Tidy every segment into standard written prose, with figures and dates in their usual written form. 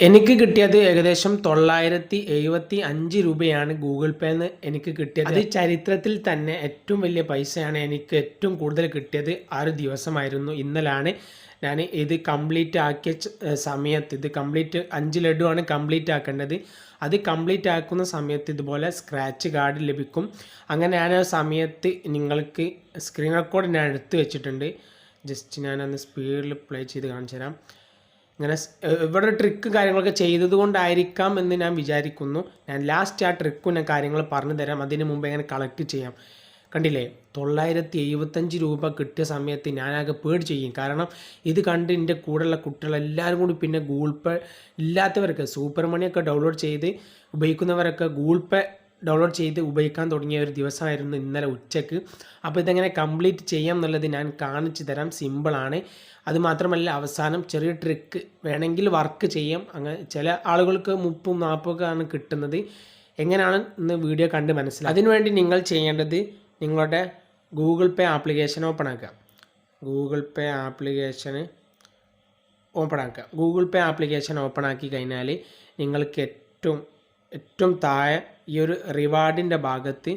എനിക്ക് കിട്ടിയത് ഏകദേശം 975 രൂപയാണ് ഗൂഗിൾ പേന്ന് എനിക്ക് കിട്ടിയത്. അത് ചരിത്രത്തിൽ തന്നെ ഏറ്റവും വലിയ പൈസയാണ് എനിക്ക് ഏറ്റവും കൂടുതൽ കിട്ടിയത്. ആ ഒരു ദിവസമായിരുന്നു ഇന്നലാണ് ഞാൻ ഇത് കംപ്ലീറ്റ് ആക്കിയ സമയത്ത്. ഇത് കംപ്ലീറ്റ് 5 ലഡുവാണ് കംപ്ലീറ്റ് ആക്കേണ്ടത്. അത് കംപ്ലീറ്റ് ആക്കുന്ന സമയത്ത് ഇതുപോലെ സ്ക്രാച്ച് കാർഡ് ലഭിക്കും. അങ്ങനെ ഞാൻ ആ സമയത്ത് നിങ്ങൾക്ക് സ്ക്രീൻ റെക്കോർഡ് ഞാൻ എടുത്ത് വെച്ചിട്ടുണ്ട്. ജസ്റ്റ് ഞാനൊന്ന് സ്പീഡിൽ പ്ലേ ചെയ്ത് കാണിച്ചു തരാം. ഇങ്ങനെ ഇവിടെ ട്രിക്ക് കാര്യങ്ങളൊക്കെ ചെയ്തത് കൊണ്ടായിരിക്കാം എന്ന് ഞാൻ വിചാരിക്കുന്നു. ഞാൻ ലാസ്റ്റ് ആ ട്രിക്കും ഞാൻ കാര്യങ്ങൾ പറഞ്ഞു തരാം. അതിന് മുമ്പ് എങ്ങനെ കളക്ട് ചെയ്യാം. കണ്ടില്ലേ, 975 രൂപ കിട്ടിയ സമയത്ത് ഞാനാകെ പേടിച്ച് ചെയ്യും. കാരണം ഇത് കണ്ട് എൻ്റെ കൂടെയുള്ള കുട്ടികളെല്ലാവരും കൂടി പിന്നെ ഗൂഗിൾ പേ ഇല്ലാത്തവരൊക്കെ സൂപ്പർ മണിയൊക്കെ ഡൗൺലോഡ് ചെയ്ത് ഉപയോഗിക്കുന്നവരൊക്കെ ഗൂഗിൾ പേ ഡൗൺലോഡ് ചെയ്ത് ഉപയോഗിക്കാൻ തുടങ്ങിയ ഒരു ദിവസമായിരുന്നു ഇന്നലെ ഉച്ചയ്ക്ക്. അപ്പോൾ ഇതെങ്ങനെ കംപ്ലീറ്റ് ചെയ്യാം എന്നുള്ളത് ഞാൻ കാണിച്ചു തരാം. സിമ്പിളാണ്. അതുമാത്രമല്ല അവസാനം ചെറിയ ട്രിക്ക് വേണമെങ്കിൽ വർക്ക് ചെയ്യാം. അങ്ങനെ ചില ആളുകൾക്ക് 30-40 ആണ് കിട്ടുന്നത്. എങ്ങനെയാണ് ഇന്ന് വീഡിയോ കണ്ട് മനസ്സിലാക്കുക. അതിനുവേണ്ടി നിങ്ങൾ ചെയ്യേണ്ടത് നിങ്ങളുടെ ഗൂഗിൾ പേ ആപ്ലിക്കേഷൻ ഓപ്പൺ ആക്കുക. ഗൂഗിൾ പേ ആപ്ലിക്കേഷൻ ഓപ്പൺ ആക്കി കഴിഞ്ഞാൽ നിങ്ങൾക്ക് ഏറ്റവും താഴെ ഈ ഒരു റിവാർഡിൻ്റെ ഭാഗത്ത്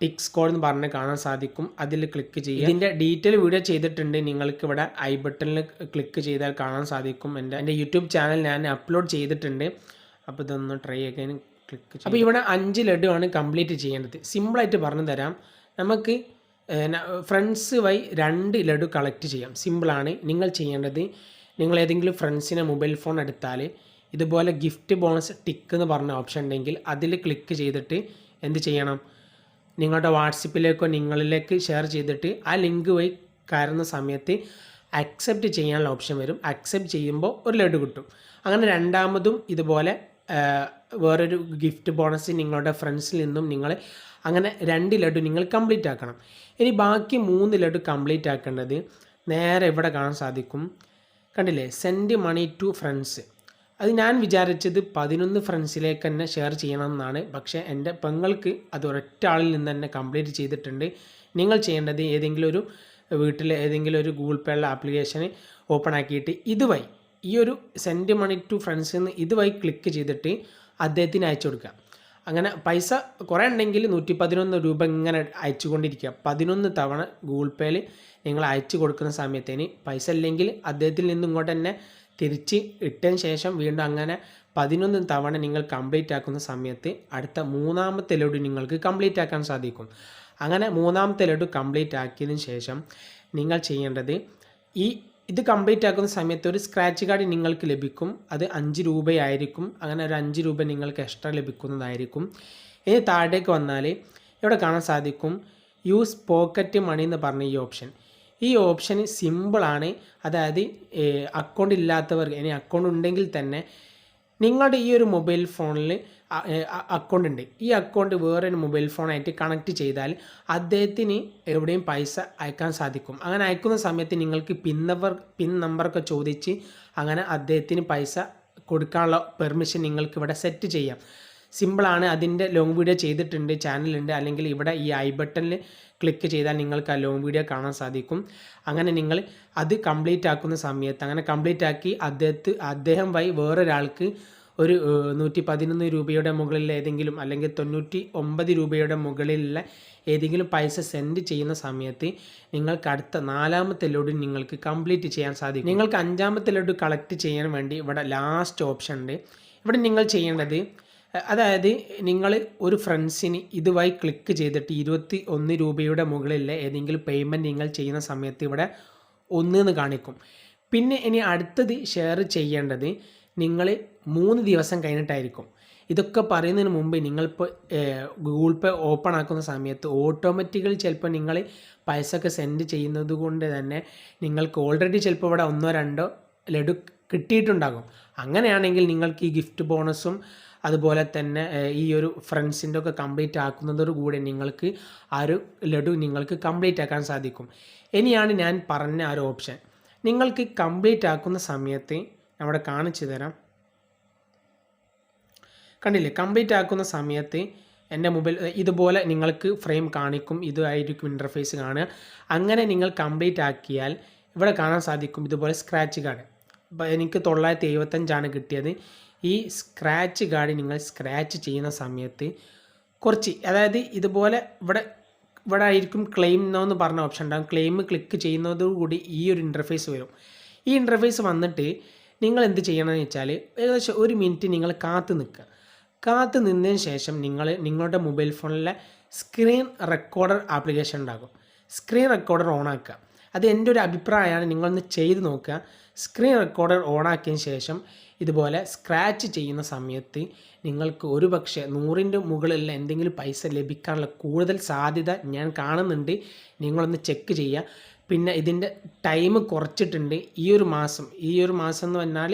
ടിക്സ് കോഡ് എന്ന് പറഞ്ഞ് കാണാൻ സാധിക്കും. അതിൽ ക്ലിക്ക് ചെയ്യുക. ഇതിൻ്റെ ഡീറ്റെയിൽ വീഡിയോ ചെയ്തിട്ടുണ്ട്. നിങ്ങൾക്ക് ഇവിടെ ഐ ബട്ടണിൽ ക്ലിക്ക് ചെയ്താൽ കാണാൻ സാധിക്കും. എൻ്റെ യൂട്യൂബ് ചാനൽ ഞാൻ അപ്ലോഡ് ചെയ്തിട്ടുണ്ട്. അപ്പോൾ ഇതൊന്ന് ട്രൈ ചെയ്യാൻ ക്ലിക്ക് ചെയ്യും. അപ്പോൾ ഇവിടെ 5 ലഡു ആണ് കംപ്ലീറ്റ് ചെയ്യേണ്ടത്. സിമ്പിളായിട്ട് പറഞ്ഞു തരാം. നമുക്ക് ഫ്രണ്ട്സ് വഴി 2 ലഡു കളക്ട് ചെയ്യാം. സിമ്പിളാണ്. നിങ്ങൾ ചെയ്യേണ്ടത്, നിങ്ങൾ ഏതെങ്കിലും ഫ്രണ്ട്സിനെ മൊബൈൽ ഫോൺ എടുത്താൽ ഇതുപോലെ ഗിഫ്റ്റ് ബോണസ് ടിക്ക് എന്ന് പറഞ്ഞ ഓപ്ഷൻ ഉണ്ടെങ്കിൽ അതിൽ ക്ലിക്ക് ചെയ്തിട്ട് എന്ത് ചെയ്യണം, നിങ്ങളുടെ വാട്സപ്പിലേക്കോ നിങ്ങളിലേക്ക് ഷെയർ ചെയ്തിട്ട് ആ ലിങ്ക് വഴി കയറുന്ന സമയത്ത് അക്സെപ്റ്റ് ചെയ്യാനുള്ള ഓപ്ഷൻ വരും. അക്സെപ്റ്റ് ചെയ്യുമ്പോൾ ഒരു ലഡു കിട്ടും. അങ്ങനെ രണ്ടാമതും ഇതുപോലെ വേറൊരു ഗിഫ്റ്റ് ബോണസ് നിങ്ങളുടെ ഫ്രണ്ട്സിൽ നിന്നും നിങ്ങൾ അങ്ങനെ 2 ലഡു നിങ്ങൾ കംപ്ലീറ്റ് ആക്കണം. ഇനി ബാക്കി 3 ലഡു കംപ്ലീറ്റ് ആക്കേണ്ടത് നേരെ ഇവിടെ കാണാൻ സാധിക്കും. കണ്ടില്ലേ, സെൻഡ് മണി ടു ഫ്രണ്ട്സ്. അത് ഞാൻ വിചാരിച്ചത് 11 ഫ്രണ്ട്സിലേക്ക് തന്നെ ഷെയർ ചെയ്യണമെന്നാണ്. പക്ഷേ എൻ്റെ പെങ്ങൾക്ക് അത് ഒരൊറ്റ ആളിൽ നിന്ന് തന്നെ കംപ്ലീറ്റ് ചെയ്തിട്ടുണ്ട്. നിങ്ങൾ ചെയ്യേണ്ടത് ഏതെങ്കിലും ഒരു വീട്ടിലെ ഏതെങ്കിലും ഒരു ഗൂഗിൾ പേ ഉള്ള ആപ്ലിക്കേഷൻ ഓപ്പൺ ആക്കിയിട്ട് ഇതുവഴി ഈ ഒരു സെൻഡ് മണി ടു ഫ്രണ്ട്സിൽ നിന്ന് ഇതുവഴി ക്ലിക്ക് ചെയ്തിട്ട് അദ്ദേഹത്തിന് അയച്ചു കൊടുക്കുക. അങ്ങനെ പൈസ കുറേ ഉണ്ടെങ്കിൽ 111 രൂപ ഇങ്ങനെ അയച്ചുകൊണ്ടിരിക്കുക. 11 തവണ ഗൂഗിൾ പേയിൽ നിങ്ങൾ അയച്ചു കൊടുക്കുന്ന സമയത്തേന് പൈസ ഇല്ലെങ്കിൽ അദ്ദേഹത്തിൽ നിന്ന് ഇങ്ങോട്ട് തന്നെ തിരിച്ച് ഇട്ടതിന് ശേഷം വീണ്ടും അങ്ങനെ 11 തവണ നിങ്ങൾ കംപ്ലീറ്റ് ആക്കുന്ന സമയത്ത് അടുത്ത 3ാമത്തെ ലഡു നിങ്ങൾക്ക് കംപ്ലീറ്റ് ആക്കാൻ സാധിക്കും. അങ്ങനെ 3ാമത്തെ ലഡു കംപ്ലീറ്റ് ആക്കിയതിന് ശേഷം നിങ്ങൾ ചെയ്യേണ്ടത് ഇത് കംപ്ലീറ്റ് ആക്കുന്ന സമയത്ത് ഒരു സ്ക്രാച്ച് കാർഡ് നിങ്ങൾക്ക് ലഭിക്കും. അത് 5 രൂപയായിരിക്കും. അങ്ങനെ ഒരു 5 രൂപ നിങ്ങൾക്ക് എക്സ്ട്രാ ലഭിക്കുന്നതായിരിക്കും. ഇനി താഴേക്ക് വന്നാൽ ഇവിടെ കാണാൻ സാധിക്കും യൂസ് പോക്കറ്റ് മണി എന്ന് പറഞ്ഞ ഈ ഓപ്ഷൻ. ഈ ഓപ്ഷൻ സിമ്പിളാണ്. അതായത് അക്കൗണ്ട് ഇല്ലാത്തവർക്ക്, ഇനി അക്കൗണ്ട് ഉണ്ടെങ്കിൽ തന്നെ നിങ്ങളുടെ ഈ ഒരു മൊബൈൽ ഫോണിൽ അക്കൗണ്ട് ഉണ്ട്. ഈ അക്കൗണ്ട് വേറൊരു മൊബൈൽ ഫോണായിട്ട് കണക്ട് ചെയ്താൽ അദ്ദേഹത്തിന് എവിടെയും പൈസ അയക്കാൻ സാധിക്കും. അങ്ങനെ അയക്കുന്ന സമയത്ത് നിങ്ങൾക്ക് പിൻ നമ്പറൊക്കെ ചോദിച്ച് അങ്ങനെ അദ്ദേഹത്തിന് പൈസ കൊടുക്കാനുള്ള പെർമിഷൻ നിങ്ങൾക്ക് ഇവിടെ സെറ്റ് ചെയ്യാം. സിമ്പിളാണ്. അതിൻ്റെ ലോങ് വീഡിയോ ചെയ്തിട്ടുണ്ട്, ചാനലുണ്ട്. അല്ലെങ്കിൽ ഇവിടെ ഈ ഐ ബട്ടണിൽ ക്ലിക്ക് ചെയ്താൽ നിങ്ങൾക്ക് ആ ലോങ് വീഡിയോ കാണാൻ സാധിക്കും. അങ്ങനെ നിങ്ങൾ അത് കംപ്ലീറ്റ് ആക്കുന്ന സമയത്ത് അങ്ങനെ കംപ്ലീറ്റ് ആക്കി അദ്ദേഹം വഴി വേറൊരാൾക്ക് ഒരു 111 രൂപയുടെ മുകളിൽ ഏതെങ്കിലും അല്ലെങ്കിൽ 99 രൂപയുടെ മുകളിലുള്ള ഏതെങ്കിലും പൈസ സെൻഡ് ചെയ്യുന്ന സമയത്ത് നിങ്ങൾക്ക് അടുത്ത 4ാമത്തെ ലഡു നിങ്ങൾക്ക് കംപ്ലീറ്റ് ചെയ്യാൻ സാധിക്കും. നിങ്ങൾക്ക് 5ാമത്തെ ലഡു കളക്ട് ചെയ്യാൻ വേണ്ടി ഇവിടെ ലാസ്റ്റ് ഓപ്ഷൻ ഉണ്ട്. ഇവിടെ നിങ്ങൾ ചെയ്യേണ്ടത്, അതായത് നിങ്ങൾ ഒരു ഫ്രണ്ട്സിന് ഇതുവഴി ക്ലിക്ക് ചെയ്തിട്ട് 21 രൂപയുടെ മുകളിലെ ഏതെങ്കിലും പേയ്മെൻറ്റ് നിങ്ങൾ ചെയ്യുന്ന സമയത്ത് ഇവിടെ 1 എന്ന് കാണിക്കും. പിന്നെ ഇനി അടുത്തത് ഷെയർ ചെയ്യേണ്ടത് നിങ്ങൾ 3 ദിവസം കഴിഞ്ഞിട്ടായിരിക്കും. ഇതൊക്കെ പറയുന്നതിന് മുമ്പ് നിങ്ങളിപ്പോൾ ഗൂഗിൾ പേ ഓപ്പൺ ആക്കുന്ന സമയത്ത് ഓട്ടോമാറ്റിക്കലി ചിലപ്പോൾ നിങ്ങൾ പൈസ ഒക്കെ സെൻഡ് ചെയ്യുന്നത് കൊണ്ട് തന്നെ നിങ്ങൾക്ക് ഓൾറെഡി ചിലപ്പോൾ ഇവിടെ 1-2 ലഡു കിട്ടിയിട്ടുണ്ടാകും. അങ്ങനെയാണെങ്കിൽ നിങ്ങൾക്ക് ഈ ഗിഫ്റ്റ് ബോണസും അതുപോലെ തന്നെ ഈ ഒരു ഫ്രണ്ട്സിൻ്റെ ഒക്കെ കംപ്ലീറ്റ് ആക്കുന്നതോടുകൂടി നിങ്ങൾക്ക് ആ ഒരു ലഡു നിങ്ങൾക്ക് കംപ്ലീറ്റ് ആക്കാൻ സാധിക്കും. ഇനിയാണ് ഞാൻ പറഞ്ഞ ആ ഒരു ഓപ്ഷൻ. നിങ്ങൾക്ക് കംപ്ലീറ്റ് ആക്കുന്ന സമയത്ത് അവിടെ കാണിച്ചു തരാം. കണ്ടില്ലേ, കംപ്ലീറ്റ് ആക്കുന്ന സമയത്ത് എൻ്റെ മൊബൈൽ ഇതുപോലെ നിങ്ങൾക്ക് ഫ്രെയിം കാണിക്കും. ഇതായിരിക്കും ഇൻ്റർഫേസ് കാണുക. അങ്ങനെ നിങ്ങൾ കംപ്ലീറ്റ് ആക്കിയാൽ ഇവിടെ കാണാൻ സാധിക്കും ഇതുപോലെ സ്ക്രാച്ച് കാർഡ്. എനിക്ക് 975 കിട്ടിയത്. ഈ സ്ക്രാച്ച് കാർഡ് നിങ്ങൾ സ്ക്രാച്ച് ചെയ്യുന്ന സമയത്ത് കുറച്ച്, അതായത് ഇതുപോലെ ഇവിടെ ആയിരിക്കും ക്ലെയിം നോ എന്ന് പറഞ്ഞ ഓപ്ഷൻ ഉണ്ടാകും. ക്ലെയിം ക്ലിക്ക് ചെയ്യുന്നതോടുകൂടി ഈ ഒരു ഇൻ്റർഫേസ് വരും. ഈ ഇൻ്റർഫേസ് വന്നിട്ട് നിങ്ങൾ എന്ത് ചെയ്യണമെന്ന് വെച്ചാൽ ഏകദേശം 1 മിനിറ്റ് നിങ്ങൾ കാത്തു നിൽക്കുക. കാത്തു നിന്നതിന് ശേഷം നിങ്ങളുടെ മൊബൈൽ ഫോണിലെ സ്ക്രീൻ റെക്കോർഡർ ആപ്ലിക്കേഷൻ ഉണ്ടാകും. സ്ക്രീൻ റെക്കോർഡർ ഓൺ ആക്കുക. അത് എൻ്റെ ഒരു അഭിപ്രായമാണ്, നിങ്ങളൊന്ന് ചെയ്ത് നോക്കുക. സ്ക്രീൻ റെക്കോർഡർ ഓൺ ആക്കിയതിന് ശേഷം ഇതുപോലെ സ്ക്രാച്ച് ചെയ്യുന്ന സമയത്ത് നിങ്ങൾക്ക് ഒരു പക്ഷേ 100ൻ്റെ മുകളിലുള്ള എന്തെങ്കിലും പൈസ ലഭിക്കാനുള്ള കൂടുതൽ സാധ്യത ഞാൻ കാണുന്നുണ്ട്. നിങ്ങളൊന്ന് ചെക്ക് ചെയ്യുക. പിന്നെ ഇതിൻ്റെ ടൈം കുറച്ചിട്ടുണ്ട്. ഈ ഒരു മാസം എന്ന് പറഞ്ഞാൽ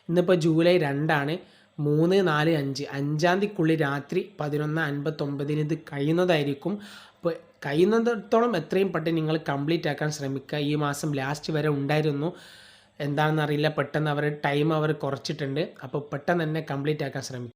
ഇന്നിപ്പോൾ ജൂലൈ 2 3, 4, 5 5-ാം തീയതിക്കുള്ളിൽ രാത്രി 11:59 ഇത് കഴിയുന്നതായിരിക്കും. അപ്പോൾ കഴിയുന്നിടത്തോളം എത്രയും പെട്ടെന്ന് നിങ്ങൾ കംപ്ലീറ്റ് ആക്കാൻ ശ്രമിക്കുക. ഈ മാസം ലാസ്റ്റ് വരെ ഉണ്ടായിരുന്നു, എന്താണെന്നറിയില്ല, പെട്ടെന്ന് ടൈം അവർ കുറച്ചിട്ടുണ്ട്. അപ്പോൾ പെട്ടെന്ന് തന്നെ കംപ്ലീറ്റ് ആക്കാൻ ശ്രമിക്കുക.